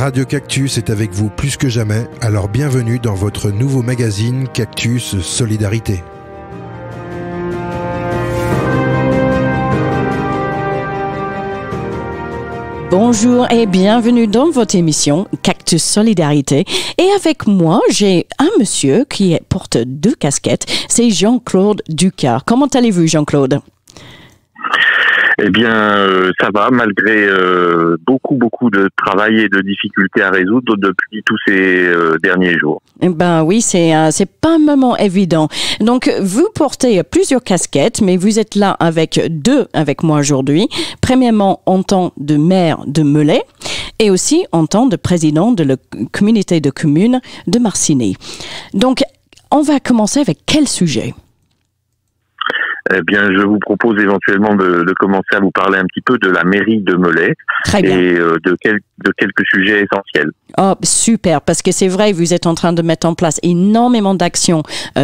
Radio Cactus est avec vous plus que jamais, alors bienvenue dans votre nouveau magazine Cactus Solidarité. Bonjour et bienvenue dans votre émission Cactus Solidarité. Et avec moi, j'ai un monsieur qui porte deux casquettes, c'est Jean-Claude Ducard. Comment allez-vous, Jean-Claude? Eh bien, ça va, malgré beaucoup de travail et de difficultés à résoudre depuis tous ces derniers jours. Ben oui, c'est pas un moment évident. Donc, vous portez plusieurs casquettes, mais vous êtes là avec moi aujourd'hui. Premièrement, en tant de maire de Melay et aussi en tant de président de la communauté de communes de Marcigny. Donc, on va commencer avec quel sujet? Eh bien, je vous propose éventuellement de commencer à vous parler un petit peu de la mairie de Melay et de quelques sujets essentiels. Oh, super, parce que c'est vrai, vous êtes en train de mettre en place énormément d'actions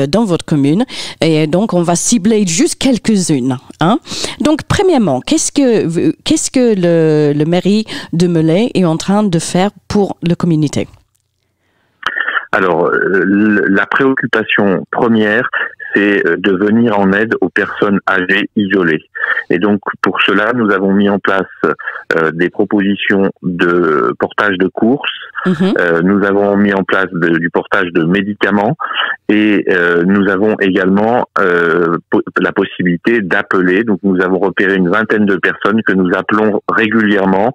dans votre commune et donc on va cibler juste quelques-unes. Hein? Donc, premièrement, qu'est-ce que le mairie de Melay est en train de faire pour la communauté? Alors, la préoccupation première, c'est de venir en aide aux personnes âgées isolées. Et donc, pour cela, nous avons mis en place des propositions de portage de courses. Nous avons mis en place du portage de médicaments et nous avons également la possibilité d'appeler. Donc, nous avons repéré une vingtaine de personnes que nous appelons régulièrement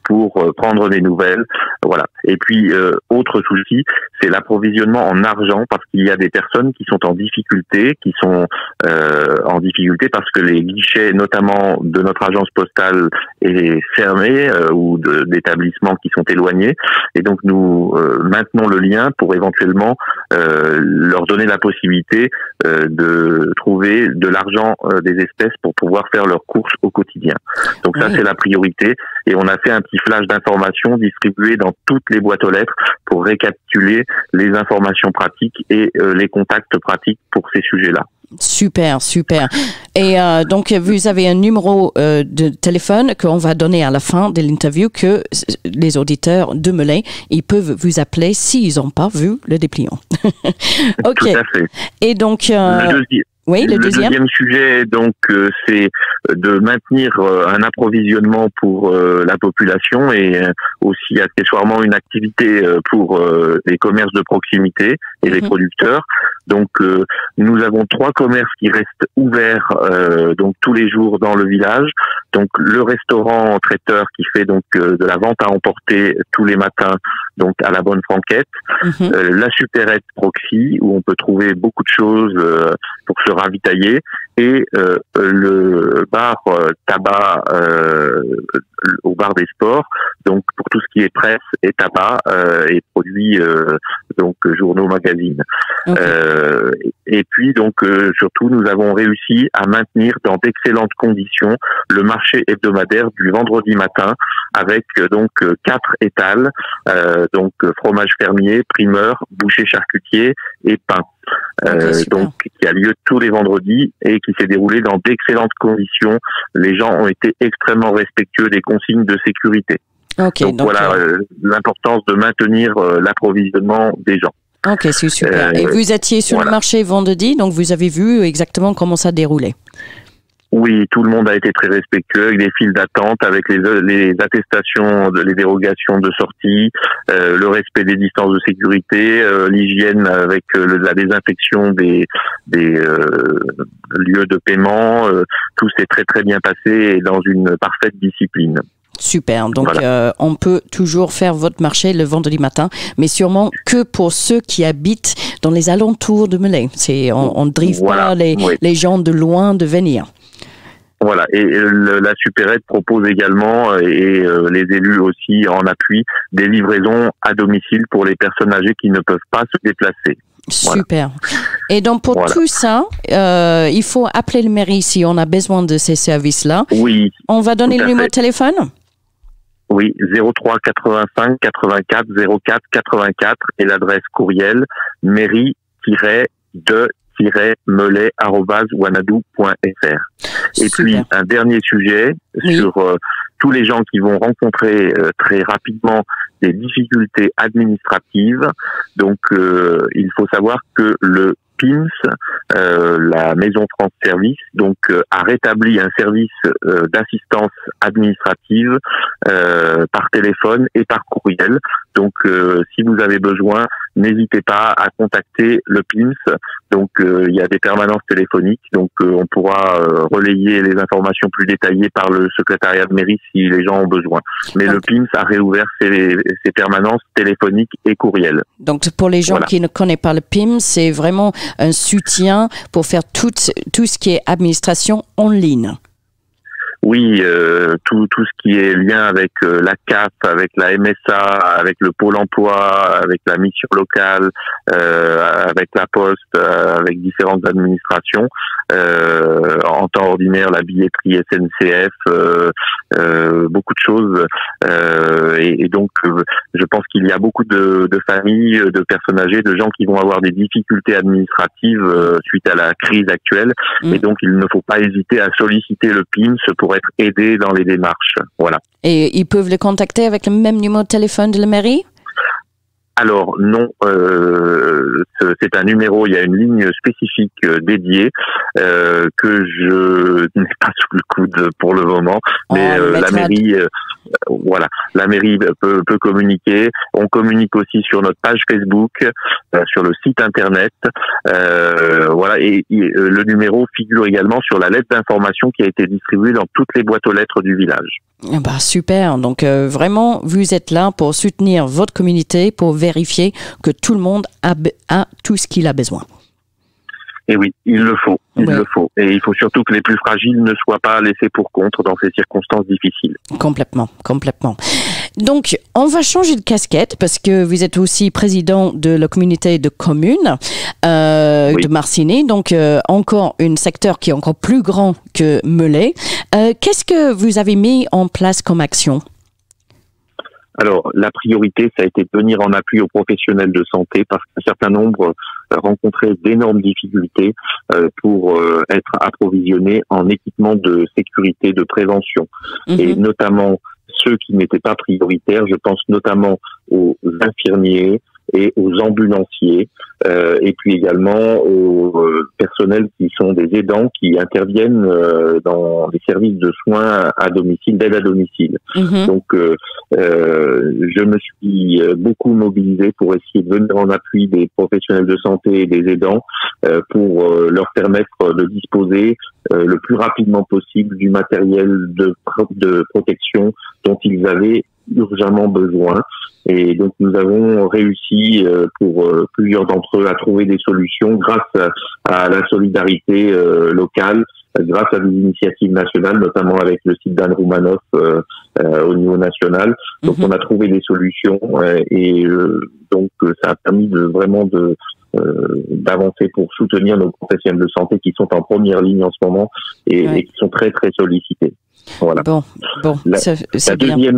pour prendre des nouvelles. Voilà. Et puis, autre souci, c'est l'approvisionnement en argent parce qu'il y a des personnes qui sont en difficulté, parce que les guichets, notamment de notre agence postale, est fermé ou d'établissements qui sont éloignés. Et donc nous maintenons le lien pour éventuellement leur donner la possibilité de trouver de l'argent, des espèces pour pouvoir faire leurs courses au quotidien. Donc ça, c'est la priorité. Et on a fait un petit flash d'informations distribué dans toutes les boîtes aux lettres pour récapituler les informations pratiques et les contacts pratiques pour ces sujets-là. Super. Et donc, vous avez un numéro de téléphone qu'on va donner à la fin de l'interview que les auditeurs de Melay, ils peuvent vous appeler s'ils n'ont pas vu le dépliant. OK. Tout à fait. Et donc... le deuxième sujet, donc, c'est de maintenir un approvisionnement pour la population et aussi accessoirement une activité pour les commerces de proximité et les producteurs. Donc, nous avons 3 commerces qui restent ouverts donc tous les jours dans le village. Donc, le restaurant traiteur qui fait donc de la vente à emporter tous les matins, donc à la Bonne Franquette. La supérette Proxy où on peut trouver beaucoup de choses pour se ravitailler et le bar tabac au bar des sports, donc pour tout ce qui est presse et tabac et produits donc journaux, magazines. Et puis donc surtout nous avons réussi à maintenir dans d'excellentes conditions le marché hebdomadaire du vendredi matin avec donc 4 étals, donc fromage fermier, primeur, boucher charcutier et pain. Donc qui a lieu tous les vendredis et qui s'est déroulé dans d'excellentes conditions. Les gens ont été extrêmement respectueux des consignes de sécurité. Donc voilà l'importance de maintenir l'approvisionnement des gens. Ok, c'est super. Et vous étiez sur le marché vendredi, donc vous avez vu exactement comment ça déroulait. Oui, tout le monde a été très respectueux avec des files d'attente, avec les attestations, les dérogations de sortie, le respect des distances de sécurité, l'hygiène avec la désinfection des lieux de paiement. Tout s'est très bien passé et dans une parfaite discipline. Super. Donc, on peut toujours faire votre marché le vendredi matin, mais sûrement que pour ceux qui habitent dans les alentours de Melay. On ne drive pas les gens de loin de venir. Voilà, et la supérette propose également, et les élus aussi en appui, des livraisons à domicile pour les personnes âgées qui ne peuvent pas se déplacer. Super. Et donc pour tout ça, il faut appeler le mairie si on a besoin de ces services-là. Oui. On va donner le numéro de téléphone? Oui, 03 85 84 04 84 et l'adresse courriel mairie-melay@wanadoo.fr. Et puis un dernier sujet sur tous les gens qui vont rencontrer très rapidement des difficultés administratives. Donc, il faut savoir que le PIMS, la Maison France Service, donc a rétabli un service d'assistance administrative par téléphone et par courriel. Donc, si vous avez besoin, n'hésitez pas à contacter le PIMS. Donc, il y a des permanences téléphoniques. Donc, on pourra relayer les informations plus détaillées par le secrétariat de mairie si les gens ont besoin. Mais le PIMS a réouvert ses permanences téléphoniques et courriels. Donc, pour les gens qui ne connaissent pas le PIMS, c'est vraiment un soutien pour faire tout ce qui est administration en ligne. Oui, tout ce qui est lien avec la CAF, avec la MSA, avec le Pôle emploi, avec la mission locale, avec la Poste, avec différentes administrations. En temps ordinaire, la billetterie SNCF, beaucoup de choses. Et donc, je pense qu'il y a beaucoup de familles, de personnes âgées, de gens qui vont avoir des difficultés administratives suite à la crise actuelle. Et donc, il ne faut pas hésiter à solliciter le PIMS pour être aidé dans les démarches. Voilà. Et ils peuvent le contacter avec le même numéro de téléphone de la mairie ? Alors non, c'est un numéro, il y a une ligne spécifique dédiée que je n'ai pas sous le coude pour le moment, mais la mairie, la mairie peut communiquer. On communique aussi sur notre page Facebook, sur le site internet, et le numéro figure également sur la lettre d'information qui a été distribuée dans toutes les boîtes aux lettres du village. Bah super, donc vraiment vous êtes là pour soutenir votre communauté, pour vérifier que tout le monde a tout ce qu'il a besoin. Et oui, il le faut, le faut. Et il faut surtout que les plus fragiles ne soient pas laissés pour compte dans ces circonstances difficiles. Complètement. Donc, on va changer de casquette parce que vous êtes aussi président de la communauté de communes de Marcigny. Donc, encore un secteur qui est encore plus grand que Melay. Qu'est-ce que vous avez mis en place comme action ? Alors, la priorité, ça a été de venir en appui aux professionnels de santé parce qu'un certain nombre rencontraient d'énormes difficultés pour être approvisionnés en équipement de sécurité, de prévention. Et notamment ceux qui n'étaient pas prioritaires, je pense notamment aux infirmiers et aux ambulanciers, et puis également aux personnels qui sont des aidants qui interviennent dans les services de soins à domicile, d'aide à domicile. Donc, je me suis beaucoup mobilisé pour essayer de venir en appui des professionnels de santé et des aidants pour leur permettre de disposer le plus rapidement possible du matériel de protection dont ils avaient urgemment besoin. Et donc nous avons réussi pour plusieurs d'entre eux à trouver des solutions grâce à la solidarité locale, grâce à des initiatives nationales, notamment avec le site d'Anne Roumanoff au niveau national. Donc on a trouvé des solutions et donc ça a permis d'avancer pour soutenir nos professionnels de santé qui sont en première ligne en ce moment et qui sont très très sollicités. Voilà. Bon, c'est bien.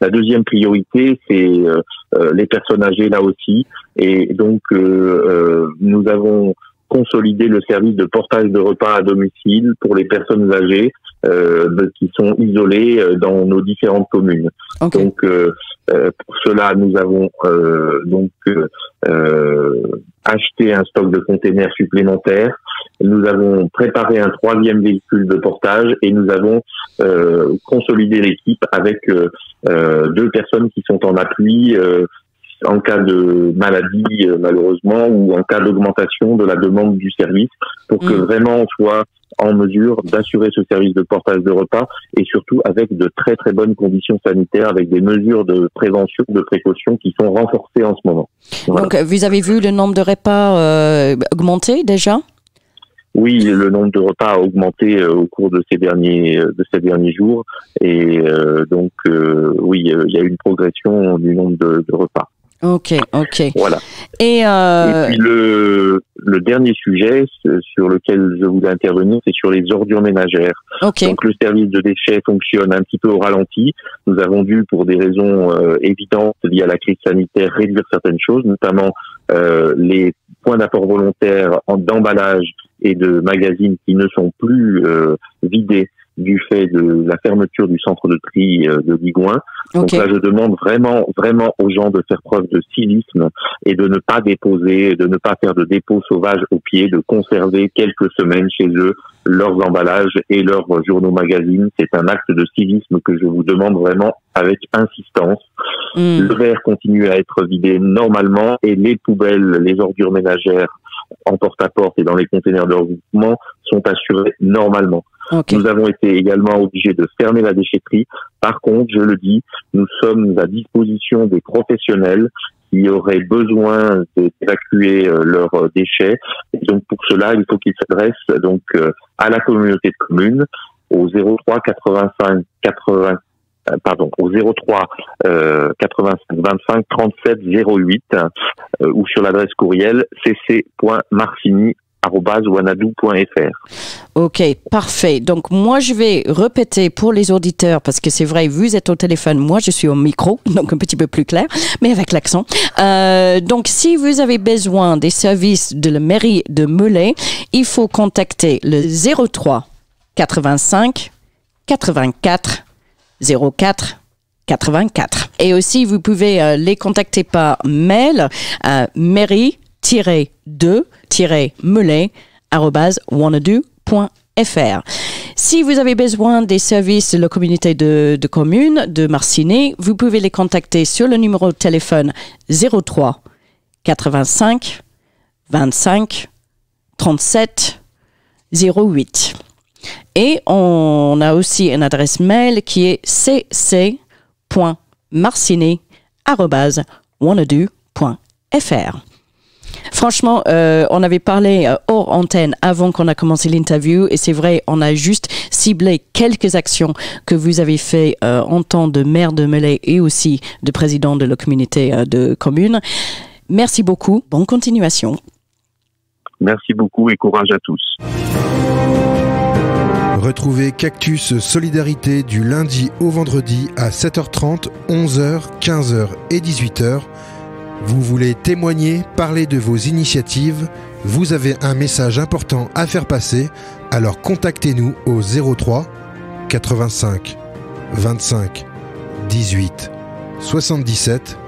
La deuxième priorité, c'est les personnes âgées là aussi. Et donc, nous avons consolidé le service de portage de repas à domicile pour les personnes âgées qui sont isolées dans nos différentes communes. Okay. Donc, pour cela, nous avons acheté un stock de containers supplémentaires. Nous avons préparé un 3e véhicule de portage et nous avons consolidé l'équipe avec 2 personnes qui sont en appui en cas de maladie malheureusement ou en cas d'augmentation de la demande du service pour que vraiment on soit en mesure d'assurer ce service de portage de repas et surtout avec de très très bonnes conditions sanitaires, avec des mesures de prévention, de précaution qui sont renforcées en ce moment. Voilà. Donc vous avez vu le nombre de repas augmenter déjà ? Oui, le nombre de repas a augmenté au cours de ces derniers jours et donc oui, il y a eu une progression du nombre de repas. Ok. Voilà. Et puis le dernier sujet sur lequel je voulais intervenir, c'est sur les ordures ménagères. Okay. Donc le service de déchets fonctionne un petit peu au ralenti. Nous avons dû, pour des raisons évidentes liées à la crise sanitaire, réduire certaines choses, notamment les points d'apport volontaire d'emballage et de magazines qui ne sont plus vidés du fait de la fermeture du centre de tri de Digoin. Donc là, je demande vraiment aux gens de faire preuve de civisme et de ne pas déposer, de ne pas faire de dépôt sauvage au pied, de conserver quelques semaines chez eux leurs emballages et leurs journaux magazines. C'est un acte de civisme que je vous demande vraiment avec insistance. Le verre continue à être vidé normalement et les poubelles, les ordures ménagères en porte-à-porte et dans les containers de regroupement sont assurées normalement. Nous avons été également obligés de fermer la déchetterie. Par contre, je le dis, nous sommes à disposition des professionnels qui auraient besoin d'évacuer leurs déchets. Et donc pour cela, il faut qu'ils s'adressent donc à la communauté de communes au 03 85 85 25 37 08 ou sur l'adresse courriel cc.marcini@wanadoo.fr. Ok, parfait. Donc moi je vais répéter pour les auditeurs parce que c'est vrai, vous êtes au téléphone, moi je suis au micro, donc un petit peu plus clair, mais avec l'accent. Donc si vous avez besoin des services de la mairie de Melay, il faut contacter le 03 85 84 04 84. Et aussi, vous pouvez les contacter par mail à mairie-melay@wanadoo.fr. Si vous avez besoin des services de la communauté de communes de Marcini, vous pouvez les contacter sur le numéro de téléphone 03 85 25 37 08. Et on a aussi une adresse mail qui est cc.marcini@wanadoo.fr. Franchement, on avait parlé hors antenne avant qu'on a commencé l'interview et c'est vrai, on a juste ciblé quelques actions que vous avez fait en tant de maire de Melay et aussi de président de la communauté de communes. Merci beaucoup. Bonne continuation. Merci beaucoup et courage à tous. Retrouvez Cactus Solidarité du lundi au vendredi à 7h30, 11h, 15h et 18h. Vous voulez témoigner, parler de vos initiatives, vous avez un message important à faire passer, alors contactez-nous au 03 85 25 18 77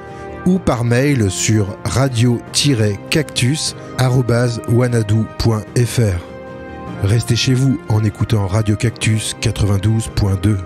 ou par mail sur radio-cactus@wanadoo.fr. Restez chez vous en écoutant Radio Cactus 92.2.